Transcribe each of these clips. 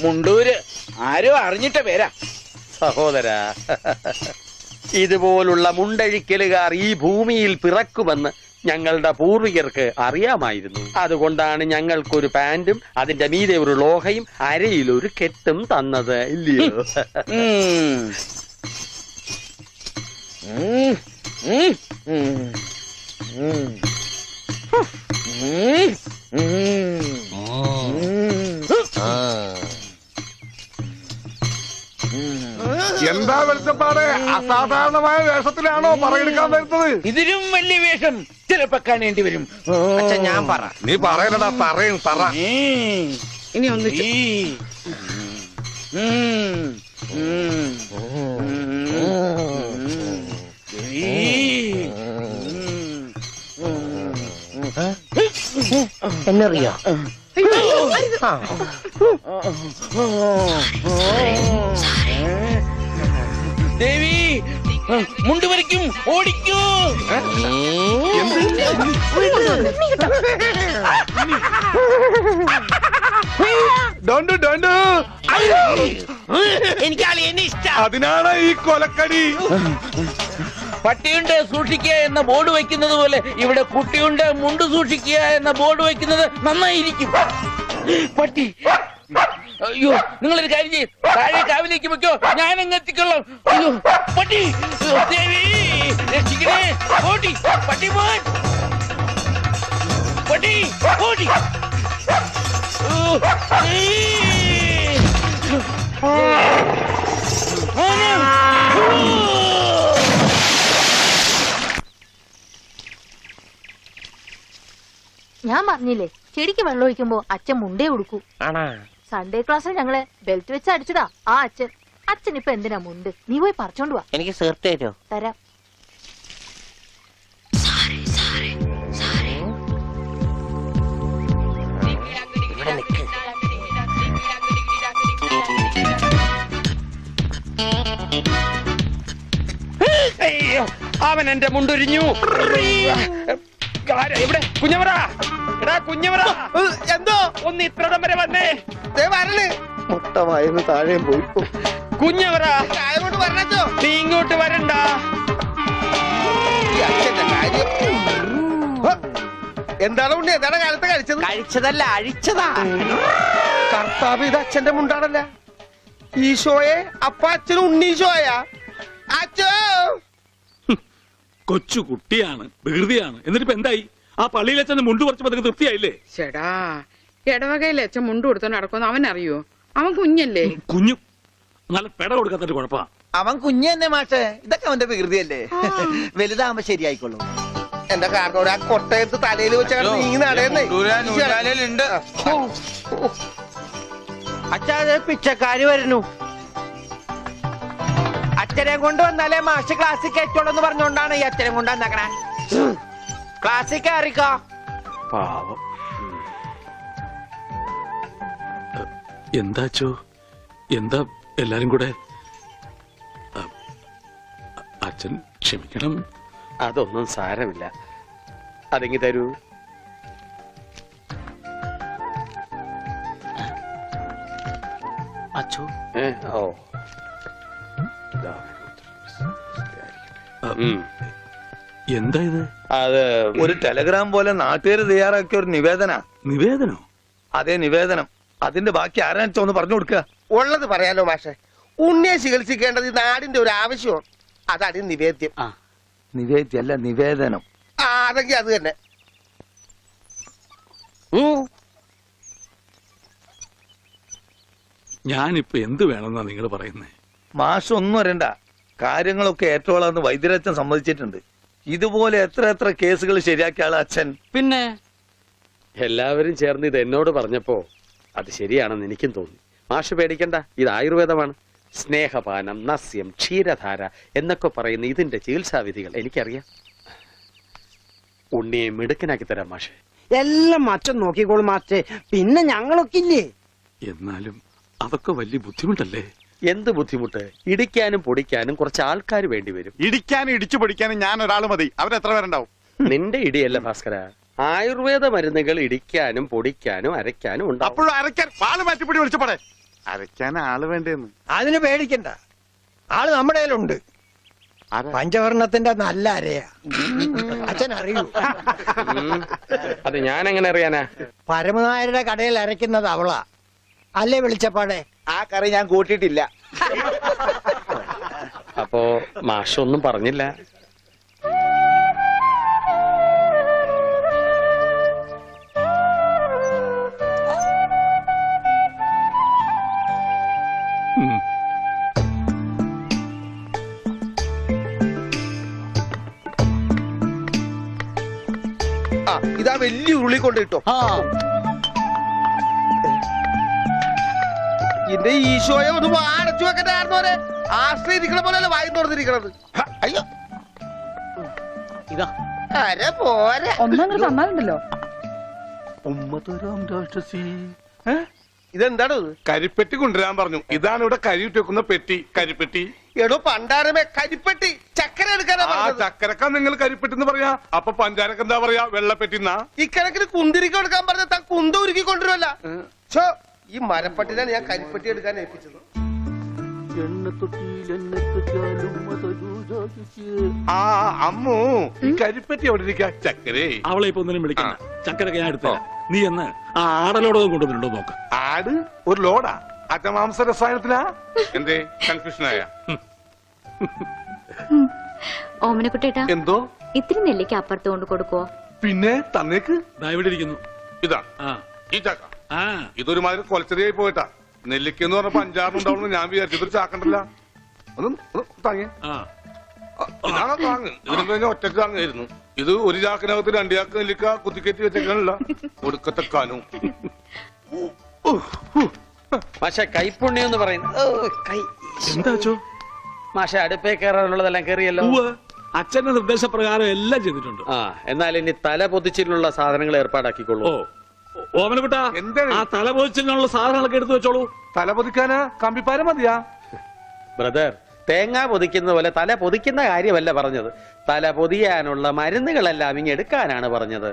മുണ്ടൂര് ആരോ അറിഞ്ഞിട്ട പേരാ. സഹോദര, ഇതുപോലുള്ള മുണ്ടഴിക്കലുകാർ ഈ ഭൂമിയിൽ പിറക്കുമെന്ന് ഞങ്ങളുടെ പൂർവികർക്ക് അറിയാമായിരുന്നു. അതുകൊണ്ടാണ് ഞങ്ങൾക്കൊരു പാന്റും അതിന്റെ മീതെ ഒരു ലോഹയും അരയിലൊരു കെട്ടും തന്നത്, ഇല്ലയോ? എന്താ വെളിച്ചപ്പാട്? അസാധാരണമായ വേഷത്തിലാണോ പറയെടുക്കാൻ വരുന്നത്? ഇതിലും വലിയ വേഷം ചിലപ്പോ കാണേണ്ടി വരും. ഞാൻ പറ. നീ പറയലടാ, പറയും പറ. ഇനി ഒന്ന് എന്നറിയോ? ദേവി മുണ്ടുവരയ്ക്കും ഓടിക്കൂ. എനിക്ക് അളിയനെ ഇഷ്ടം. അതിനാണ് ഈ കൊലക്കടി. പട്ടിയുണ്ട് സൂക്ഷിക്കുക എന്ന ബോർഡ് വയ്ക്കുന്നത് പോലെ ഇവിടെ കുട്ടിയുണ്ട് മുണ്ട് സൂക്ഷിക്കുക എന്ന ബോർഡ് വയ്ക്കുന്നത് നന്നായിരിക്കും. പട്ടി, അയ്യോ, നിങ്ങളൊരു കാര്യം ചെയ്യും, താഴെ കാവിലേക്ക് വെക്കോ, ഞാൻ അങ്ങ് എത്തിക്കൊള്ളാം. അയ്യോ പട്ടി, ദേവി രക്ഷിക്കണേ. ഓടി പട്ടി, പോൻ പട്ടി, ഓടി. ഞാൻ പറഞ്ഞില്ലേ, ചെടിക്ക് വെള്ളം ഒഴിക്കുമ്പോ അച്ഛൻ മുണ്ടേ ഉടുക്കൂ. സൺഡേ ക്ലാസ്സിൽ ഞങ്ങളെ ബെൽറ്റ് വെച്ച് അടിച്ചതാ ആ അച്ഛൻ. അച്ഛൻ ഇപ്പൊ എന്തിനാ മുണ്ട്? നീ പോയി പറിച്ചോണ്ട് വാ. എനിക്ക് സേർട്ട് തരോ? തരാം. അവൻ എന്റെ മുണ്ടൊരിഞ്ഞു. ഇവിടെ കുഞ്ഞവറ, എടാ കുഞ്ഞവറ, എന്തോ ഒന്ന് ഇത്രടം വരെ വന്നേ. മുട്ടമായിരുന്നു താഴെ പോയി. കുഞ്ഞവറ, നീ ഇങ്ങോട്ട് വരണ്ട. എന്താണ് ഉണ്ണി? എന്താണ് കാലത്ത് കഴിച്ചത്? കഴിച്ചതല്ല, അഴിച്ചതാ. കർത്താവ്, ഇത് അച്ഛന്റെ മുണ്ടാണല്ല. ഈശോയെ, അപ്പ അച്ഛനും ഉണ്ണീശോയാ? അച്ഛോ, കൊച്ചു കുട്ടിയാണ്, വികൃതിയാണ്. എന്നിട്ടിപ്പോ എന്തായി? ആ പള്ളിയിൽ അച്ഛൻ മുണ്ടു കുറച്ചപ്പോ തൃപ്തിയായില്ലേ? ചേടാ, ഇടവകയിൽ അച്ഛൻ മുണ്ടു കൊടുത്തോ നടക്കുമെന്ന് അവൻ അറിയോ? അവൻ കുഞ്ഞല്ലേ? കുഞ്ഞു നല്ല പെട കൊടുക്കാത്തൊരു കുഴപ്പാ. അവൻ കുഞ്ഞു തന്നെ മാഷേ. ഇതൊക്കെ അവന്റെ വികൃതിയല്ലേ. വലുതാകുമ്പോ ശരിയായിക്കൊള്ളു. എന്റെ കാരണോട് ആ കൊട്ടയത്ത് തലയിൽ വെച്ചാണ് നീ നടയുന്നേ. അച്ഛാ, പിച്ചക്കാര് വരുന്നു. അച്ഛനെ കൊണ്ട് വന്നാലേ മാഷ് ക്ലാസ്സിൽ കയറ്റുള്ളൂ എന്ന് പറഞ്ഞോണ്ടാണ് ഈ അച്ഛനെ കൊണ്ട് വന്നേക്കണേ. ക്ലാസ്സിൽ കയറിക്കോ. പാവം. എന്താച്ചോ? എന്താ എല്ലാരും കൂടെ? അച്ഛൻ ക്ഷമിക്കണം. അതൊന്നും സാരമില്ല. അതെങ്ങി തരൂ. അച്ഛോ, ഓ, എന്താ ഇത്? അത് ഒരു ടെലഗ്രാം പോലെ നാട്ടുകാർ തയ്യാറാക്കിയ ഒരു നിവേദന. നിവേദനോ? അതേ, നിവേദനം. അതിന്റെ ബാക്കി ആരാണെന്ന് പറഞ്ഞു കൊടുക്കുക. ഉള്ളത് പറയാലോ മാഷെ. ഉണ്ണിയെ ചികിത്സിക്കേണ്ടത് ഈ നാടിന്റെ ഒരു ആവശ്യമാണ്. അതാണ് നിവേദ്യം. നിവേദ്യല്ല, നിവേദനം. അതെങ്കിൽ അത് തന്നെ. ഞാനിപ്പോ എന്ത് വേണമെന്നാ നിങ്ങൾ പറയുന്നേ? മാഷ് ഒന്നും വരണ്ട. കാര്യങ്ങളൊക്കെ ഏറ്റോളാന്ന് വൈദ്യരച്ഛൻ സമ്മതിച്ചിട്ടുണ്ട്. ഇതുപോലെ എത്ര എത്ര കേസുകൾ ശരിയാക്കിയ ആള് അച്ഛൻ. പിന്നെ എല്ലാവരും ചേർന്ന് ഇത് എന്നോട് പറഞ്ഞപ്പോ അത് ശരിയാണെന്ന് എനിക്കും തോന്നി. മാഷ് പേടിക്കണ്ട, ഇത് ആയുർവേദമാണ്. സ്നേഹപാനം, നസ്യം, ക്ഷീരധാര എന്നൊക്കെ പറയുന്ന ഇതിന്റെ ചികിത്സാവിധികൾ എനിക്കറിയാം. ഉണ്ണിയെ മിടുക്കനാക്കി തരാം മാഷെ. എല്ലാം അച്ഛൻ നോക്കിക്കോളും മാസ്റ്റേ. പിന്നെ ഞങ്ങളൊക്കെ ഇല്ലേ? എന്നാലും അതൊക്കെ വലിയ ബുദ്ധിമുട്ടല്ലേ? എന്ത് ബുദ്ധിമുട്ട്? ഇടിക്കാനും പൊടിക്കാനും കുറച്ച് ആൾക്കാർ വേണ്ടി വരും. ഇടിക്കാനും ഇടിച്ചു പൊടിക്കാനും ഞാൻ ഒരാൾ മതി. അവരെത്ര പേരുണ്ടാവും? നിന്റെ ഇടിയല്ല ഭാസ്കര, ആയുർവേദ മരുന്നുകൾ ഇടിക്കാനും പൊടിക്കാനും അരയ്ക്കാനും ഉണ്ടാവും. അപ്പോഴും അരയ്ക്കാൻ പാല് മാറ്റിപ്പൊടി വിളിച്ചപ്പോടെ. അരയ്ക്കാൻ ആള് വേണ്ടേന്ന്. അതിന് പേടിക്കണ്ട, ആള് നമ്മുടെ കയ്യിലുണ്ട്. പഞ്ചവർണത്തിന്റെ നല്ല അരയാ. അച്ഛൻ അറിയൂ? അത് ഞാൻ എങ്ങനെ അറിയാനാ? പരമനായരുടെ കടയിൽ അരയ്ക്കുന്നത് അവളാ. അല്ലേ വെളിച്ചപ്പാടെ? ആ കറി ഞാൻ കൂട്ടിയിട്ടില്ല. അപ്പോ മാഷൊന്നും പറഞ്ഞില്ല. ആ ഇതാ വലിയ ഉരുളി കൊണ്ട് കിട്ടോ. എന്റെ ഈശോയെ ഒന്ന് അടച്ചു വെക്കണ്ടായിരുന്നോരെ. ആശ്രയിരിക്കണ പോലെയല്ല വായി തുറന്നിരിക്കണത്. അയ്യോ ഇതാ അരെ പോരെ. ഒന്നങ്ങ് തന്നാലുണ്ടല്ലോ. ഇതെന്താണ് ഇത്? കരിപ്പെട്ടി കൊണ്ടുവരാൻ പറഞ്ഞു. ഇതാണ് ഇവിടെ കരി ഇട്ട് വെക്കുന്ന പെട്ടി, കരിപ്പെട്ടി. എടോ പണ്ടാരമേ, കരിപ്പെട്ടി ചക്കര എടുക്കാനാ ആ പറഞ്ഞത്. ചക്കരക്ക നിങ്ങൾ കരിപ്പെട്ടി എന്ന് പറയാ. അപ്പൊ പഞ്ചാരക്ക് എന്താ പറയാ? വെള്ളപ്പെട്ടിന്നാ. ഇക്കണക്കിന് കുന്തിരിക്ക എടുക്കാൻ പറഞ്ഞ താൻ കുന്ത ഉരുക്കി കൊണ്ടുവരുമല്ല. ഛോ, ഈ മരപ്പട്ടിനാണ് ഞാൻ കരിപ്പെട്ടി എടുക്കാൻ ഏൽപ്പിച്ചത്. ആ അമ്മു, ഈ കരിപ്പെട്ടി എവിടെ ഇരിക്കാ? ചക്കരേ, അവളെ ഇപ്പൊ ഒന്നിനും വിളിക്കണ്ട. ചക്കരൊക്കെ ഞാൻ എടുത്തില്ല. നീ എന്ന് ആ ആടലോടകം കൊണ്ടുവന്നിട്ടുണ്ടോ നോക്ക്. ആട് ഒരു ലോഡാ? അജമാംസ രസായനത്തിനാ? എന്തേ കൺഫ്യൂഷനായ? ഓമനക്കുട്ടേട്ടാ, എന്തോ? ഇത്തിരി നെല്ലിക്ക അപ്പുറത്ത് കൊണ്ട് കൊടുക്കുവോ? പിന്നെ തന്നേക്ക്. ദാ ഇവിടെ ഇരിക്കുന്നു. ഇതാ ആ ഈ ചക്ക. ആ ഇതൊരുമാതിരി കൊലച്ചെറിയായി പോയിട്ടാ. നെല്ലിക്കെന്ന് പറഞ്ഞപ്പോ 5-6 ഉണ്ടാവുന്നു ഞാൻ വിചാരിച്ചു. ഇതൊരു ചാക്കണ്ടല്ല. ഒന്ന് താങ്ങി. ആ ഇതാണോ താങ്ങ്? ഇതിനും കഴിഞ്ഞാൽ ഒറ്റക്ക് താങ്ങായിരുന്നു. ഇത് ഒരു ചാക്കിനകത്ത് 2 ചാക്ക് നെല്ലിക്ക കുത്തിക്കയറ്റി വെച്ചേക്കാനല്ല. ഒടുക്കത്തെ കാനും. മാഷെ കൈപ്പുണ്യം എന്ന് പറയുന്നത്. എന്താ അച്ചോ? മാഷെ അടുപ്പേ കയറാനുള്ളതെല്ലാം കയറിയല്ലോ. അച്ഛന്റെ നിർദ്ദേശപ്രകാരം എല്ലാം ചെയ്തിട്ടുണ്ട്. ആ എന്നാൽ ഇനി തല പൊതിച്ചിലുള്ള സാധനങ്ങൾ ഏർപ്പാടാക്കിക്കൊള്ളൂ. ഓ ഓമനക്കുട്ടാ, എന്താണ്? ആ തലപോച്ചിനുള്ള സാധനങ്ങളൊക്കെ എടുത്തു വെച്ചോളൂ. തല പൊതിക്കാനാ കമ്പിപ്പാര മതിയാ? ബ്രദർ, തേങ്ങ പൊതിക്കുന്ന പോലെ തല പൊതിക്കുന്ന കാര്യമല്ല പറഞ്ഞത്. തല പൊതിയാനുള്ള മരുന്നുകളെല്ലാം ഇങ്ങ് എടുക്കാനാണ് പറഞ്ഞത്.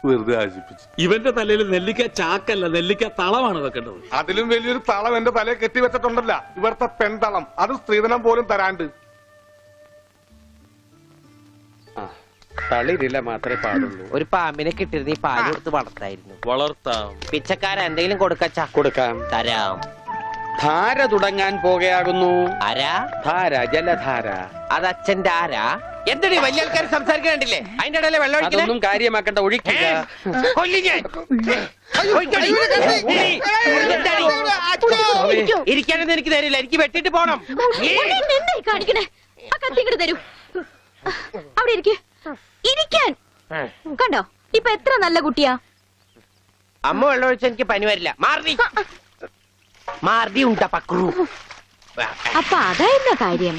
വെറുതെ ആശിപ്പിച്ചു. ഇവന്റെ തലയിൽ നെല്ലിക്ക ചാക്കല്ല, നെല്ലിക്ക തളമാണ് വെക്കേണ്ടത്. അതിലും വലിയൊരു തളം എന്റെ തലയെ കെട്ടി വെച്ചിട്ടുണ്ടല്ല. ഇവിടുത്തെ പെൺതളം. അത് സ്ത്രീധനം പോലും തരാണ്ട്. തളിരില മാത്രമേ പാടുള്ളൂ. ഒരു പാമ്പിനെ കിട്ടിയിരുന്ന ഈ പാല് കൊടുത്ത് വളർത്തായിരുന്നു. വളർത്താം. പിച്ചക്കാരൻ എന്തെങ്കിലും കൊടുക്കച്ചാ? കൊടുക്കാം. തരാം. ധാര തുടങ്ങാൻ പോകുകയാകുന്നു. ആരാ? ധാര, ജലധാര. അത് അച്ഛന്റെ ആരാ? എന്തിനീ വലിയ ആൾക്കാർ സംസാരിക്കണ്ടില്ലേ? അതിന്റെ ഇടയിലെ വെള്ളം ഒഴിക്കണേ? അതൊന്നും കാര്യമാക്കണ്ട, ഒഴിക്കുക. കൊല്ലി ഞാൻ. ഒഴിക്കടി. എന്താടി? ഇരിക്കാനൊന്നും എനിക്ക് തരില്ല. എനിക്ക് വെട്ടിട്ട് പോണം. എന്തായി കാണിക്കണേ? ആ കത്തി ഇങ്ങോട്ട് തരൂ. അവിടെ ഇരിക്കാൻ കണ്ടോ? ഇപ്പൊ എത്ര നല്ല കുട്ടിയാ. അമ്മ വെള്ളം ഒഴിച്ച എനിക്ക് പനി വരില്ല. മാറി മാറി ഉണ്ടാ പക്രു. അപ്പൊ അതായിരുന്ന കാര്യം.